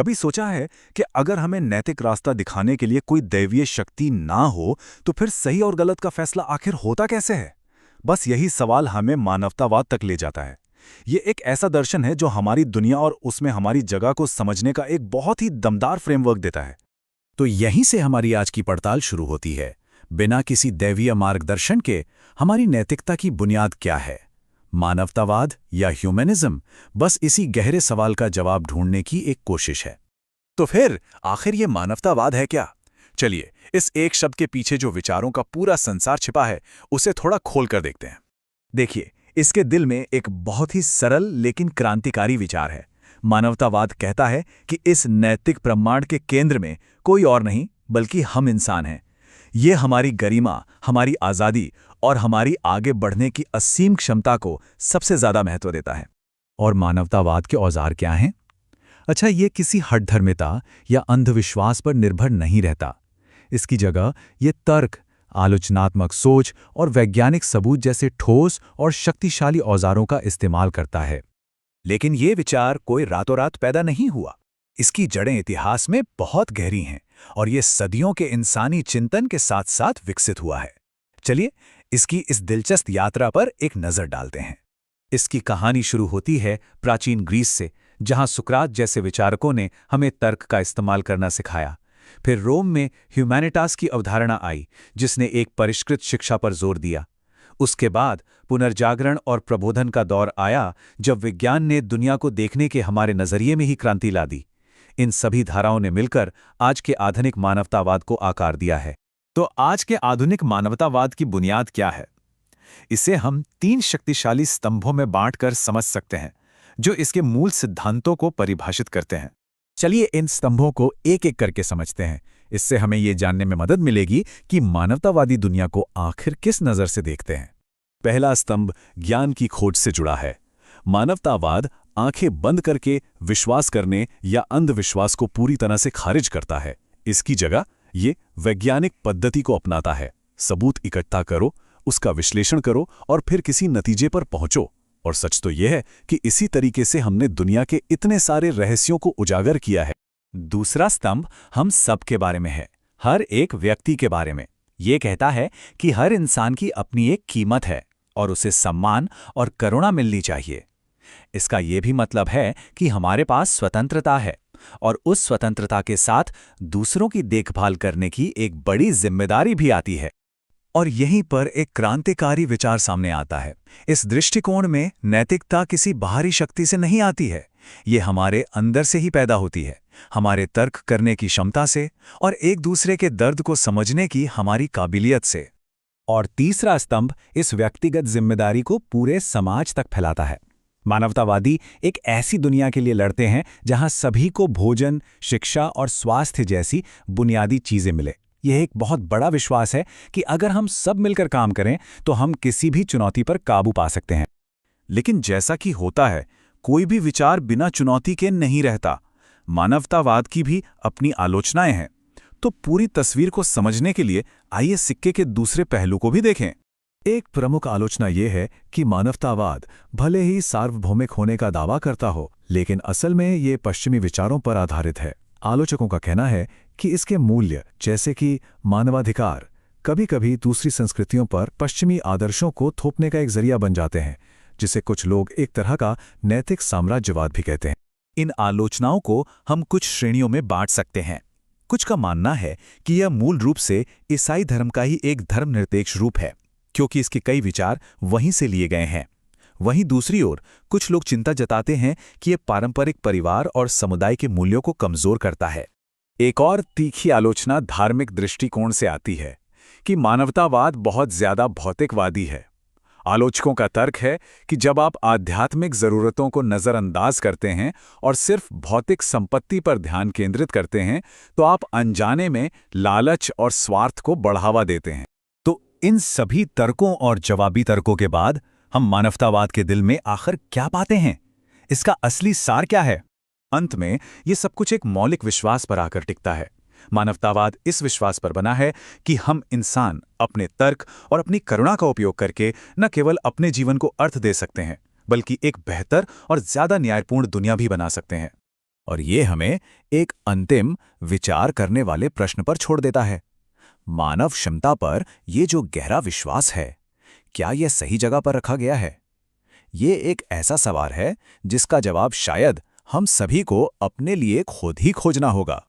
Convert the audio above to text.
कभी सोचा है कि अगर हमें नैतिक रास्ता दिखाने के लिए कोई दैवीय शक्ति ना हो तो फिर सही और गलत का फैसला आखिर होता कैसे है? बस यही सवाल हमें मानवतावाद तक ले जाता है। ये एक ऐसा दर्शन है जो हमारी दुनिया और उसमें हमारी जगह को समझने का एक बहुत ही दमदार फ्रेमवर्क देता है। तो यहीं से हमारी आज की पड़ताल शुरू होती है। बिना किसी दैवीय मार्गदर्शन के हमारी नैतिकता की बुनियाद क्या है? मानवतावाद या ह्यूमनिज्म? बस इसी गहरे सवाल का जवाब ढूंढने की एक कोशिश है। तो फिर आखिर ये मानवतावाद है क्या? चलिए, इस एक शब्द के पीछे जो विचारों का पूरा संसार छिपा है उसे थोड़ा खोल कर देखते हैं। देखिए, इसके दिल में एक बहुत ही सरल लेकिन क्रांतिकारी विचार है। मानवतावाद कहता है कि इस नैतिक ब्रह्मांड के केंद्र में कोई और नहीं बल्कि हम इंसान हैं। ये हमारी गरिमा, हमारी आज़ादी और हमारी आगे बढ़ने की असीम क्षमता को सबसे ज़्यादा महत्व देता है। और मानवतावाद के औजार क्या हैं? अच्छा, ये किसी हठधर्मिता या अंधविश्वास पर निर्भर नहीं रहता। इसकी जगह ये तर्क, आलोचनात्मक सोच और वैज्ञानिक सबूत जैसे ठोस और शक्तिशाली औजारों का इस्तेमाल करता है। लेकिन ये विचार कोई रातों रात पैदा नहीं हुआ। इसकी जड़ें इतिहास में बहुत गहरी हैं और ये सदियों के इंसानी चिंतन के साथ साथ विकसित हुआ है। चलिए, इसकी इस दिलचस्प यात्रा पर एक नज़र डालते हैं। इसकी कहानी शुरू होती है प्राचीन ग्रीस से, जहां सुकरात जैसे विचारकों ने हमें तर्क का इस्तेमाल करना सिखाया। फिर रोम में ह्यूमैनिटास की अवधारणा आई, जिसने एक परिष्कृत शिक्षा पर जोर दिया। उसके बाद पुनर्जागरण और प्रबोधन का दौर आया, जब विज्ञान ने दुनिया को देखने के हमारे नजरिए में ही क्रांति ला दी। इन सभी धाराओं ने मिलकर आज के आधुनिक मानवतावाद को आकार दिया है। तो आज के आधुनिक मानवतावाद की बुनियाद क्या है? इसे हम 3 शक्तिशाली स्तंभों में बांटकर समझ सकते हैं, जो इसके मूल सिद्धांतों को परिभाषित करते हैं। चलिए, इन स्तंभों को एक एक करके समझते हैं। इससे हमें ये जानने में मदद मिलेगी कि मानवतावादी दुनिया को आखिर किस नज़र से देखते हैं। पहला स्तंभ ज्ञान की खोज से जुड़ा है। मानवतावाद आंखें बंद करके विश्वास करने या अंधविश्वास को पूरी तरह से खारिज करता है। इसकी जगह ये वैज्ञानिक पद्धति को अपनाता है। सबूत इकट्ठा करो, उसका विश्लेषण करो और फिर किसी नतीजे पर पहुंचो। और सच तो यह है कि इसी तरीके से हमने दुनिया के इतने सारे रहस्यों को उजागर किया है। दूसरा स्तंभ हम सब के बारे में है, हर एक व्यक्ति के बारे में। ये कहता है कि हर इंसान की अपनी एक कीमत है और उसे सम्मान और करुणा मिलनी चाहिए। इसका ये भी मतलब है कि हमारे पास स्वतंत्रता है और उस स्वतंत्रता के साथ दूसरों की देखभाल करने की एक बड़ी जिम्मेदारी भी आती है। और यहीं पर एक क्रांतिकारी विचार सामने आता है। इस दृष्टिकोण में नैतिकता किसी बाहरी शक्ति से नहीं आती है, ये हमारे अंदर से ही पैदा होती है, हमारे तर्क करने की क्षमता से और एक दूसरे के दर्द को समझने की हमारी काबिलियत से। और तीसरा स्तंभ इस व्यक्तिगत जिम्मेदारी को पूरे समाज तक फैलाता है। मानवतावादी एक ऐसी दुनिया के लिए लड़ते हैं जहां सभी को भोजन, शिक्षा और स्वास्थ्य जैसी बुनियादी चीजें मिले। यह एक बहुत बड़ा विश्वास है कि अगर हम सब मिलकर काम करें तो हम किसी भी चुनौती पर काबू पा सकते हैं। लेकिन जैसा कि होता है, कोई भी विचार बिना चुनौती के नहीं रहता। मानवतावाद की भी अपनी आलोचनाएं हैं। तो पूरी तस्वीर को समझने के लिए आइए सिक्के के दूसरे पहलू को भी देखें। एक प्रमुख आलोचना यह है कि मानवतावाद भले ही सार्वभौमिक होने का दावा करता हो, लेकिन असल में ये पश्चिमी विचारों पर आधारित है। आलोचकों का कहना है कि इसके मूल्य, जैसे कि मानवाधिकार, कभी-कभी दूसरी संस्कृतियों पर पश्चिमी आदर्शों को थोपने का एक जरिया बन जाते हैं, जिसे कुछ लोग एक तरह का नैतिक साम्राज्यवाद भी कहते हैं। इन आलोचनाओं को हम कुछ श्रेणियों में बांट सकते हैं। कुछ का मानना है कि यह मूल रूप से ईसाई धर्म का ही एक धर्मनिरपेक्ष रूप है, क्योंकि इसके कई विचार वहीं से लिए गए हैं। वहीं दूसरी ओर कुछ लोग चिंता जताते हैं कि यह पारंपरिक परिवार और समुदाय के मूल्यों को कमजोर करता है। एक और तीखी आलोचना धार्मिक दृष्टिकोण से आती है कि मानवतावाद बहुत ज्यादा भौतिकवादी है। आलोचकों का तर्क है कि जब आप आध्यात्मिक जरूरतों को नजरअंदाज करते हैं और सिर्फ भौतिक संपत्ति पर ध्यान केंद्रित करते हैं, तो आप अनजाने में लालच और स्वार्थ को बढ़ावा देते हैं। तो इन सभी तर्कों और जवाबी तर्कों के बाद हम मानवतावाद के दिल में आखिर क्या पाते हैं? इसका असली सार क्या है? अंत में ये सब कुछ एक मौलिक विश्वास पर आकर टिकता है। मानवतावाद इस विश्वास पर बना है कि हम इंसान अपने तर्क और अपनी करुणा का उपयोग करके न केवल अपने जीवन को अर्थ दे सकते हैं, बल्कि एक बेहतर और ज्यादा न्यायपूर्ण दुनिया भी बना सकते हैं। और ये हमें एक अंतिम विचार करने वाले प्रश्न पर छोड़ देता है। मानव क्षमता पर ये जो गहरा विश्वास है, क्या यह सही जगह पर रखा गया है? ये एक ऐसा सवाल है जिसका जवाब शायद हम सभी को अपने लिए खुद ही खोजना होगा।